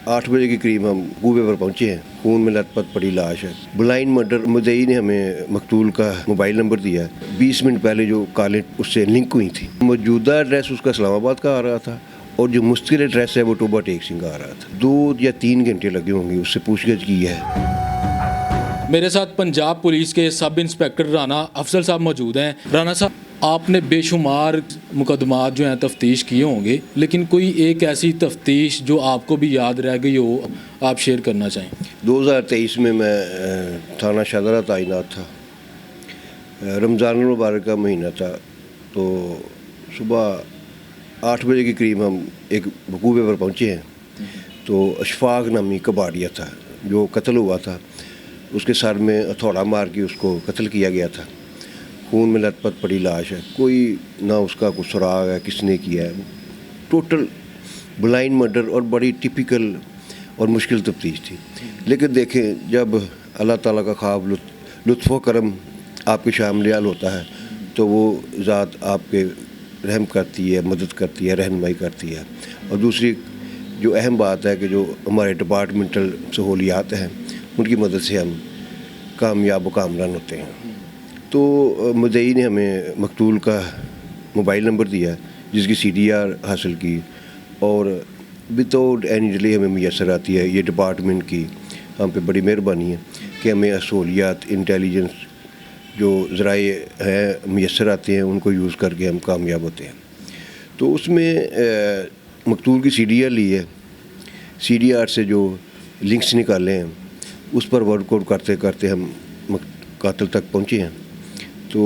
8 बजे के करीब हम कुएं पर पहुंचे हैं। खून में लथपथ पड़ी लाश है। Blind murder. मुद्दई ने हमें मकतूल का मोबाइल नंबर दिया। 20 मिनट पहले जो कॉलें उससे लिंक हुई थी। मौजूदा एड्रेस उसका इस्लामाबाद का आ रहा था और जो मुस्तकिल एड्रेस है वो टोबा टेक सिंह का आ रहा था। 2 या 3 घंटे लगे होंगे, उससे पूछगछ की है। मेरे साथ पंजाब पुलिस के सब इंस्पेक्टर राना अफजल साहब मौजूद हैं। राना साहब, आपने बेशुमार मुकदमात जो हैं तफ्तीश किए होंगे, लेकिन कोई एक ऐसी तफ्तीश जो आपको भी याद रह गई हो, आप शेयर करना चाहें? 2023 में मैं थाना शाहदरा तैनात था। रमज़ान मुबारक का महीना था, तो सुबह 8 बजे के करीब हम एक कुएं पर पहुँचे हैं। तो अशफाक नामी कबाड़िया था जो कत्ल हुआ था। उसके सर में हथौड़ा मार के उसको कत्ल किया गया था। खून में लथपथ पड़ी लाश है। कोई ना उसका कुछ सुराग है किसने किया है। टोटल ब्लाइंड मर्डर और बड़ी टिपिकल और मुश्किल तफ्तीश थी। लेकिन देखें, जब अल्लाह ताला का ख्वाब लुत्फ़ व करम आपके शामिल होता है तो वो ज़ात आपके रहम करती है, मदद करती है, रहनुमाई करती है। और दूसरी जो अहम बात है कि जो हमारे डिपार्टमेंटल सहूलियात हैं उनकी मदद से हम कामयाब व कामरान होते हैं। तो मुद्दई ने हमें मकतूल का मोबाइल नंबर दिया जिसकी CDR हासिल की और विदाउट एनी डिले हमें मैसर आती है। ये डिपार्टमेंट की हम पे बड़ी मेहरबानी है कि हमें सहूलियात इंटेलिजेंस जो ज़राए हैं मैसर आते हैं, उनको यूज़ करके हम कामयाब होते हैं। तो उसमें मकतूल की CDR ली है। CDR से जो लिंक्स निकाले हैं उस पर वर्कआउट करते करते हम कातिल तक पहुँचे हैं। तो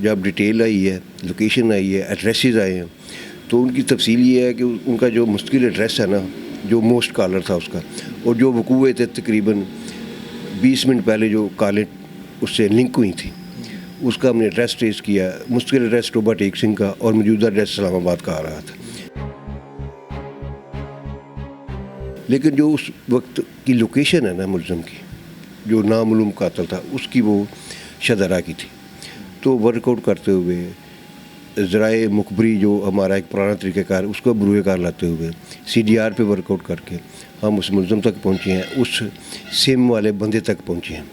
जब डिटेल आई है, लोकेशन आई है, एड्रेसेस आए हैं, तो उनकी तफसील ये है कि उनका जो मुश्किल एड्रेस है ना, जो मोस्ट कॉलर था उसका, और जो वकूए थे तकरीबन 20 मिनट पहले जो कॉलें उससे लिंक हुई थी, उसका हमने एड्रेस ट्रेस किया। मुश्किल एड्रेस टोबा टेक सिंह का और मौजूदा एड्रेस इस्लामाबाद का आ रहा था। लेकिन जो उस वक्त की लोकेशन है ना मुलज़म की, जो नामालूम कातिल था, उसकी वो शाहदरा की थी। तो वर्कआउट करते हुए ज़राए मुखबरी जो हमारा एक पुराना तरीक़ाकार, उसको बरूए कार लाते हुए CDR पे वर्कआउट करके हम उस मुलज़म तक पहुँचे हैं, उस सिम वाले बंदे तक पहुँचे हैं।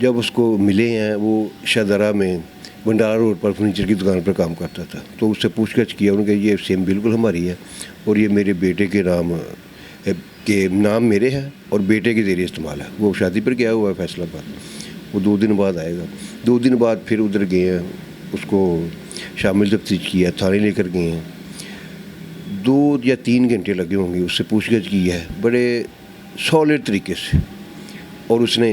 जब उसको मिले हैं, वो शाहदरा में भंडारा रोड पर फर्नीचर की दुकान पर काम करता था। तो उससे पूछगछ किया, उन्होंने कहा ये सिम बिल्कुल हमारी है और ये मेरे बेटे के नाम मेरे हैं और बेटे के ज़रिए इस्तेमाल है। वो शादी पर गया हुआ है फैसलाबाद, वो 2 दिन बाद आएगा। 2 दिन बाद फिर उधर गए हैं, उसको शामिल तफ्तीश किया, थाने लेकर गए हैं। 2 या 3 घंटे लगे होंगे, उससे पूछगछ की है बड़े सॉलिड तरीके से, और उसने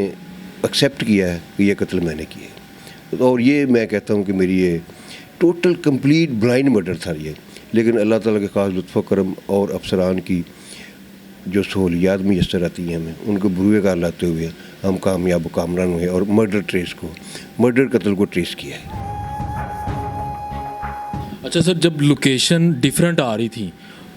एक्सेप्ट किया है कि यह कत्ल मैंने किया। और ये मैं कहता हूँ कि मेरी ये टोटल कंप्लीट ब्लाइंड मर्डर था ये। लेकिन अल्लाह ताला के खास लुत्फ़ व करम और अफसरान की जो सहूलियात मैसर आती हैं हमें, उनको बरूए कार लाते हुए हम कामयाब कामरान हुए और मर्डर कत्ल को ट्रेस किया है। अच्छा सर, जब लोकेशन डिफरेंट आ रही थी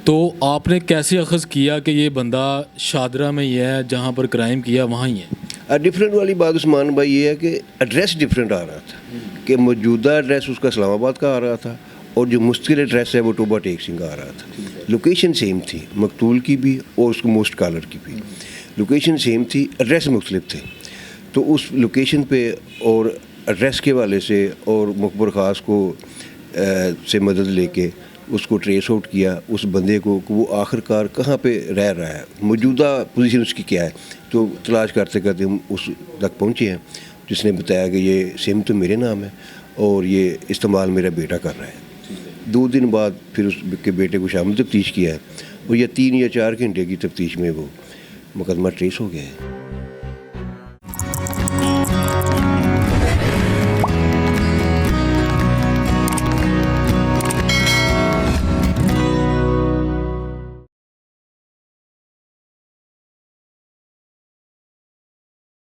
तो आपने कैसे अखज़ किया कि ये बंदा शाहदरा में ही है, जहाँ पर क्राइम किया वहाँ ही है? डिफरेंट वाली बात उस्मान भाई ये है कि एड्रेस डिफरेंट आ रहा था, कि मौजूदा एड्रेस उसका इस्लामाबाद का आ रहा था और जो मुश्किल एड्रेस है वो टोबा टेक सिंह का आ रहा था। लोकेशन सेम थी, मकतूल की भी और उसको मोस्ट कॉलर की भी लोकेशन सेम थी, एड्रेस मुख्तलिफ थे। तो उस लोकेशन पे और एड्रेस के वाले से और मुखबर ख़ास को से मदद लेके उसको ट्रेस आउट किया, उस बंदे को वो आखिरकार कहाँ पे रह रहा है, मौजूदा पोजीशन उसकी क्या है। तो तलाश करते करते हम उस तक पहुँचे हैं जिसने बताया कि ये सिम तो मेरे नाम है और ये इस्तेमाल मेरा बेटा कर रहा है। 2 दिन बाद फिर उसके बेटे को शामिल तफ्तीश किया है और यह 3 या 4 घंटे की तफ्तीश में वो मुकदमा ट्रेस हो गया है।